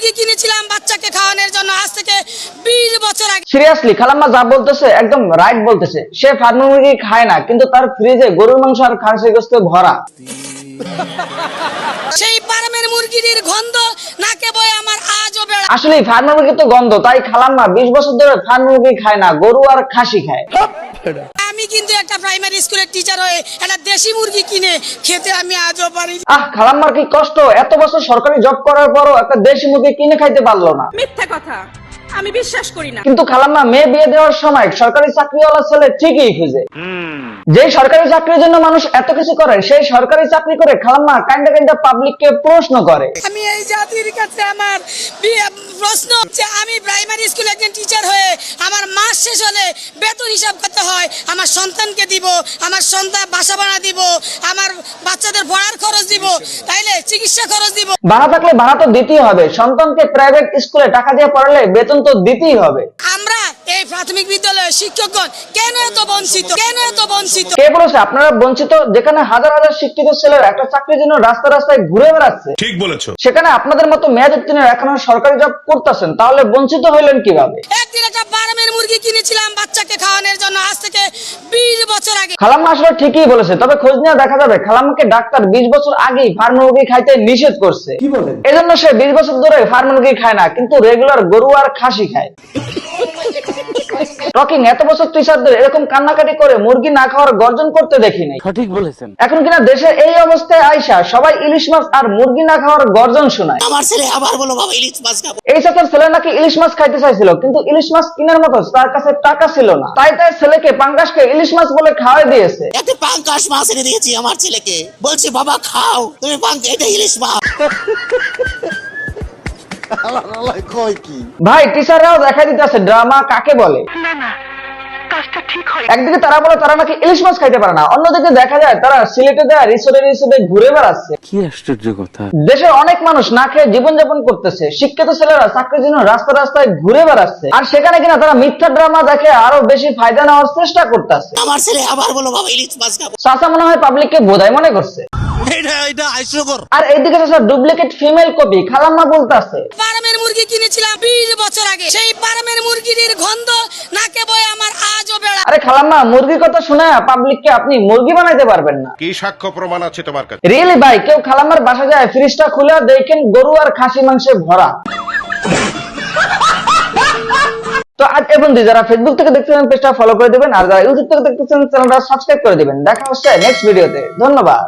মুরগি কিনেছিলাম বাচ্চাকে খাওয়ানোর জন্য আজ থেকে 20 বছর আগে। সিরিয়াসলি খালাম্মা যা বলতেছে একদম রাইট বলতেছে। সে ফার্মের মুরগি খায় না, কিন্তু তার ফ্রিজে গরুর মাংস আর খাসির গোশতে ভরা। সেই ফার্মের মুরগির গন্ধ নাকে বয়ে আমার আজও বেড়া। আসলে ফার্মের মুরগি তো গন্ধ, তাই খালাম্মা 20 বছর ধরে ফার্মের মুরগি খায় না, গরু আর খাসি খায়। আমি কিন্তু একটা প্রাইমারি স্কুলের টিচার হয়ে একটা দেশি মুরগি কিনে খেতে আমি আজও পারি। খালাম্মার কি কষ্ট, এত বছর সরকারি জব করার পরও একটা দেশি মুরগি কিনে খাইতে পারলো না। মিথ্যা কথা, আমি বিশ্বাস করি না। কিন্তু খালাম্মা মেয়ে বিয়ে দেওয়ার সময় সরকারি চাকরিওয়ালা ছেলে ঠিকই খুঁজে। যে সরকারি চাকরির জন্য মানুষ এত কিছু করে, সেই সরকারি চাকরি করে খালাম্মা কাইন্ডা কাইন্ডা পাবলিককে প্রশ্ন করে। আমি এই জাতির কাছে আমার প্রশ্ন যে আমি প্রাইমারি স্কুলে একজন টিচার হয়ে আমার মাস শেষ হলে বেতন হিসাব করতে হয়, আমার সন্তানকে দিব, আমার সন্তান বাসা ভাড়া দিব, আমার বাচ্চাদের পড়ার খরচ দিব, তাইলে চিকিৎসা খরচ দিব। ভাড়া থাকলে ভাড়া তো দিতেই হবে, সন্তানকে প্রাইভেট স্কুলে টাকা দিয়ে পড়ালে বেতন তো দিতেই হবে। আমরা এই প্রাথমিক বিদ্যালয়ের শিক্ষকগণ কেন এত বঞ্চিত, কেন এত বঞ্চিত? কে বলেছে আপনারা বঞ্চিত? যেখানে হাজার হাজার শিক্ষিত ছেলেরা একটা চাকরির জন্য রাস্তা রাস্তায় ঘুরে বেড়াচ্ছে, ঠিক বলেছো, সেখানে আপনাদের মতো মেয়াদ উত্তীর্ণ এখনো সরকারি জব করতেছেন, তাহলে বঞ্চিত হইলেন কিভাবে? একদিন একটা ফার্মের মুরগি কিনেছিলাম বাচ্চাকে খাওয়ানোর জন্য আজ থেকে 20 বছর আগে। খালাম্মা আসলে ঠিকই বলেছে, তবে খোঁজ নিয়ে দেখা যাবে খালাম্মাকে ডাক্তার 20 বছর আগেই ফার্মের মুরগি খাইতে নিষেধ করছে। এজন্য সে 20 বছর ধরে ফার্মের মুরগি খায় না, কিন্তু রেগুলার গরু আর খাসি খায়। টকিং এত বছর টিচারদের এরকম কান্নাকাটি করে মুরগি না খাওয়ার গর্জন করতে দেখিনি। সঠিক বলেছেন। এখন কিনা দেশের এই অবস্থায় আইসা সবাই ইলিশ মাছ আর মুরগি না খাওয়ার গর্জন শোনায়। আমার ছেলে আবার বলো বাবা ইলিশ মাছ খাবো। এই চাচার ছেলে নাকি ইলিশ মাছ খাইতে চাইছিল, কিন্তু ইলিশ মাছ কেনার মতো তার কাছে টাকা ছিল না, তাই তার ছেলেকে পাঙ্গাসকে ইলিশ মাছ বলে খাওয়াই দিয়েছে। একটা পাঙ্গাস মাছ এনে দিয়েছি আমার ছেলেকে, বলছি বাবা খাও তুমি এটা ইলিশ মাছ। ভাই টিচাররাও দেখা দিতেছে ড্রামা কাকে বলে। একদিকে তারা বলে তারা নাকি ইলিশ মাছ খাইতে পারে না, অন্যদিকে দেখা যায় তারা সিলেটে দেয়া রিসোর্টে রিসোর্টে ঘুরে বেড়াচ্ছে। কি আশ্চর্য কথা! দেশের অনেক মানুষ না খেয়ে জীবনযাপন করতেছে, শিক্ষিত ছেলেরা চাকরির জন্য রাস্তা রাস্তায় ঘুরে বেড়াচ্ছে, আর সেখানে কিনা তারা মিথ্যা ড্রামা দেখে আরো বেশি ফায়দা নেওয়ার চেষ্টা করতেছে। আমার ছেলে আবার বলো বাবা ইলিশ মাছ খাবো। চাচা মনে হয় পাবলিককে বোধাই মনে করছে। আর এইদিকে চাচা ডুপ্লিকেট ফিমেল কপি খালাম্মা বলতেছে ফার্মের মুরগি কিনেছিলাম 20 বছর আগে, সেই ফার্মের মুরগির গন্ধ নাকে বয়ে আমার আজও বেড়া। আরে খালাম্মা মুরগির কথা শুনে পাবলিককে আপনি মুরগি বানাইতে পারবেন না। কি সাক্ষ্য প্রমাণ আছে তোমার কাছে? রিয়েলি ভাই, কেউ খালাম্মার বাসা যায় ফ্রিজটা খুলে দেখেন গরু আর খাসি মাংসে ভরা। তো আজ এবং যারা ফেসবুক থেকে দেখতেছেন পেজটা ফলো করে দিবেন, আর যারা ইউটিউব থেকে দেখতেছেন চ্যানেলটা সাবস্ক্রাইব করে দিবেন। দেখা হচ্ছে নেক্সট ভিডিওতে। ধন্যবাদ।